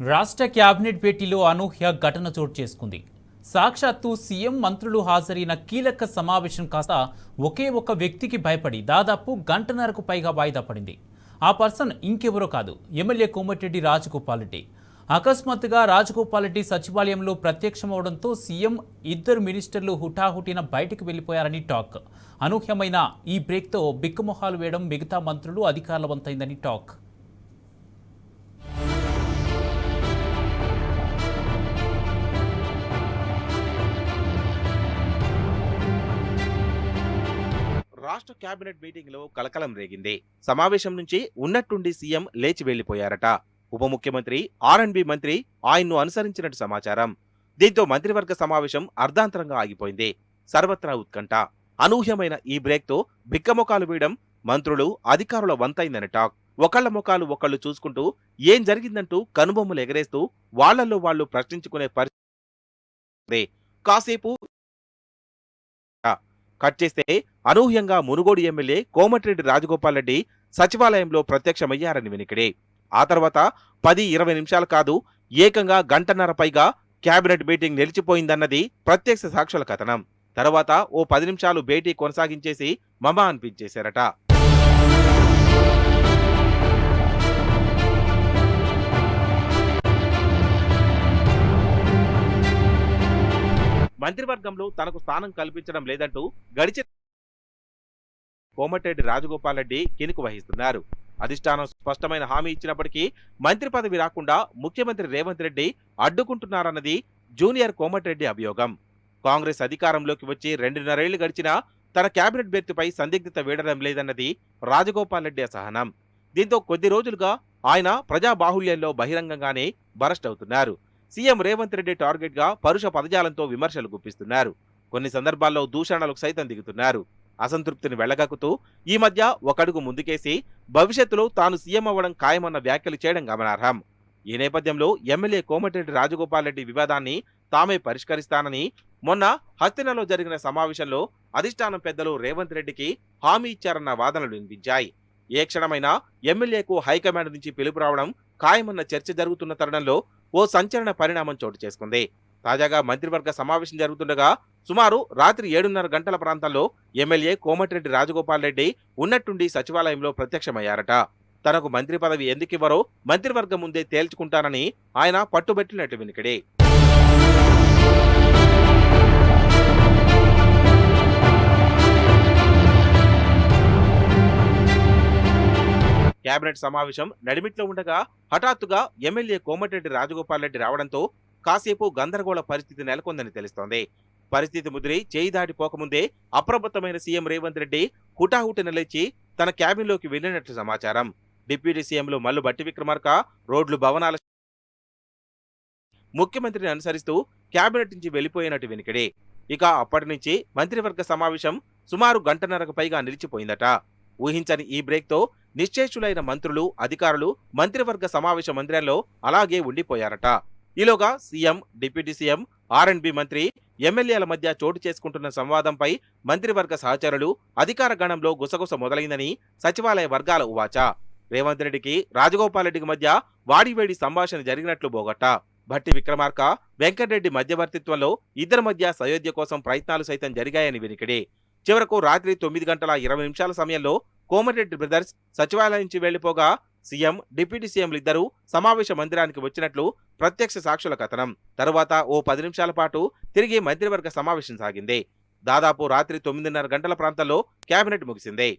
రాష్ట్ర కేబినెట్ భేటీలో అనూహ్య ఘటన చోటు చేసుకుంది. సాక్షాత్తు సీఎం మంత్రులు హాజరైన కీలక సమావేశం కాస్త ఒకే ఒక వ్యక్తికి భయపడి దాదాపు గంటన్నరకు పైగా వాయిదా పడింది. ఆ పర్సన్ ఇంకెవరో కాదు, ఎమ్మెల్యే కోమటిరెడ్డి రాజగోపాల్ రెడ్డి. అకస్మాత్తుగా రాజగోపాల్ రెడ్డి సచివాలయంలో ప్రత్యక్షమవడంతో సీఎం, ఇద్దరు మినిస్టర్లు హుటాహుటిన బయటికి వెళ్లిపోయారని టాక్. అనూహ్యమైన ఈ బ్రేక్తో బిక్కుమొహాలు వేయడం మిగతా మంత్రులు అధికారుల వంతైందని టాక్. రాష్ట్ర కేబినెట్ మీటింగ్ లో కలకలం రేగింది. సమావేశం నుంచి ఉన్నట్టుండి సీఎం లేచి వెళ్లిపోయారట. ఉప ముఖ్యమంత్రి, ఆర్ఎండ్బి మంత్రి ఆయన్ను అనుసరించినట్టు సమాచారం. దీంతో మంత్రివర్గ సమావేశం అర్ధాంతరంగా ఆగిపోయింది. సర్వత్రా ఉత్కంఠ. అనూహ్యమైన ఈ బ్రేక్ తో బిక్కమొకాలు వేయడం మంత్రులు, అధికారుల వంతైందని టాక్. ఒకళ్ల ముఖాలు ఒకళ్లు చూసుకుంటూ ఏం జరిగిందంటూ కనుబొమ్మలు ఎగరేస్తూ వాళ్లలో వాళ్లు ప్రశ్నించుకునే పరిస్థితి. కాసేపు కట్ చేస్తే అనూహ్యంగా మునుగోడు ఎమ్మెల్యే కోమటిరెడ్డి రాజగోపాల్ రెడ్డి సచివాలయంలో ప్రత్యక్షమయ్యారని వినికిడి. ఆ తర్వాత 10-20 నిమిషాలు కాదు, ఏకంగా గంటన్నర పైగా కేబినెట్ మీటింగ్ నిలిచిపోయిందన్నది ప్రత్యక్ష సాక్షుల కథనం. తర్వాత ఓ 10 నిమిషాలు భేటీ కొనసాగించేసి మమా అనిపించేశారట. మంత్రివర్గంలో తనకు స్థానం కల్పించడం లేదంటూ గడిచిన కోమటిరెడ్డి రాజగోపాల్ రెడ్డి కినుకు వహిస్తున్నారు. అధిష్టానం స్పష్టమైన హామీ ఇచ్చినప్పటికీ మంత్రి పదవి రాకుండా ముఖ్యమంత్రి రేవంత్ రెడ్డి అడ్డుకుంటున్నారన్నది జూనియర్ కోమటిరెడ్డి అభియోగం. కాంగ్రెస్ అధికారంలోకి వచ్చి 2.5 ఏళ్లు గడిచినా తన కేబినెట్ భేటీపై సందిగ్ధత వీడడం లేదన్నది రాజగోపాల్ రెడ్డి అసహనం. దీంతో కొద్ది రోజులుగా ఆయన ప్రజా బాహుళ్యంలో బహిరంగంగానే బరస్ట్ అవుతున్నారు. సీఎం రేవంత్ రెడ్డి టార్గెట్ గా పరుష పదజాలంతో విమర్శలు గుప్పిస్తున్నారు. కొన్ని సందర్భాల్లో దూషణలకు సైతం దిగుతున్నారు. అసంతృప్తిని వెళ్లగక్కుతూ ఈ మధ్య ఒకడుగు ముందుకేసి భవిష్యత్తులో తాను సీఎం అవ్వడం ఖాయమన్న వ్యాఖ్యలు చేయడం గమనార్హం. ఈ నేపథ్యంలో ఎమ్మెల్యే కోమటిరెడ్డి రాజగోపాల్ రెడ్డి వివాదాన్ని తామే పరిష్కరిస్తానని మొన్న హస్తినలో జరిగిన సమావేశంలో అధిష్టానం పెద్దలు రేవంత్ రెడ్డికి హామీ ఇచ్చారన్న వాదనలు వినిపించాయి. ఏ క్షణమైనా ఎమ్మెల్యేకు హైకమాండ్ నుంచి పిలుపు రావడం ఖాయమన్న చర్చ జరుగుతున్న తరుణంలో ఓ సంచలన పరిణామం చోటు చేసుకుంది. తాజాగా మంత్రివర్గ సమావేశం జరుగుతుండగా సుమారు రాత్రి 7:30 గంటల ప్రాంతంలో ఎమ్మెల్యే కోమటిరెడ్డి రాజగోపాల్ రెడ్డి ఉన్నట్టుండి సచివాలయంలో ప్రత్యక్షమయ్యారట. తనకు మంత్రి పదవి ఎందుకివ్వరో మంత్రివర్గం ముందే తేల్చుకుంటానని ఆయన పట్టుబట్టినట్టు వినికిడి. కేబినెట్ సమావేశం నడిమిట్లో ఉండగా హఠాత్తుగా ఎమ్మెల్యే కోమటిరెడ్డి రాజగోపాల్ రెడ్డి రావడంతో కాసేపు గందరగోళ పరిస్థితి నెలకొందని తెలుస్తోంది. పరిస్థితి ముదిరి చేయి దాటిపోకముందే అప్రమత్తమైన సీఎం రేవంత్ రెడ్డి హుటాహుటిన లేచి తన క్యాబిన్లోకి వెళ్లినట్లు సమాచారం. డిప్యూటీ సీఎంలు మల్లు భట్టి విక్రమార్క, రోడ్లు, భవనాల ముఖ్యమంత్రిని అనుసరిస్తూ కేబినెట్ నుంచి వెళ్లిపోయినట్టు వినికిడి. ఇక అప్పటి నుంచి మంత్రివర్గ సమావేశం సుమారు గంటన్నరకు పైగా నిలిచిపోయిందట. ఊహించని ఈ బ్రేక్ తో నిశ్చేష్టులైన మంత్రులు, అధికారులు మంత్రివర్గ సమావేశ మందిరంలో అలాగే ఉండిపోయారట. ఈలోగా సీఎం, డిప్యూటీ సీఎం, ఆర్ఎండ్బి మంత్రి, ఎమ్మెల్యేల మధ్య చోటు చేసుకుంటున్న సంవాదంపై మంత్రివర్గ సహచరులు, అధికార గణంలో గుసగుస మొదలైందని సచివాలయ వర్గాల ఉవాచ. రేవంత్ రెడ్డికి, రాజగోపాల్ రెడ్డికి మధ్య వాడివేడి సంభాషణ జరిగినట్లు బోగట్ట. భట్టి విక్రమార్క, వెంకటరెడ్డి మధ్యవర్తిత్వంలో ఇద్దరి మధ్య సయోధ్య కోసం ప్రయత్నాలు సైతం జరిగాయని వినికిడి. చివరకు రాత్రి 9:20 సమయంలో కోమటిరెడ్డి బ్రదర్స్ సచివాలయం నుంచి వెళ్లిపోగా సీఎం, డిప్యూటీ సీఎంలిద్దరూ సమావేశ మందిరానికి వచ్చినట్లు ప్రత్యక్ష సాక్షుల కథనం. తరువాత ఓ 10 నిమిషాల పాటు తిరిగి మంత్రివర్గ సమావేశం సాగింది. దాదాపు రాత్రి 9:30 గంటల ప్రాంతంలో కేబినెట్ ముగిసింది.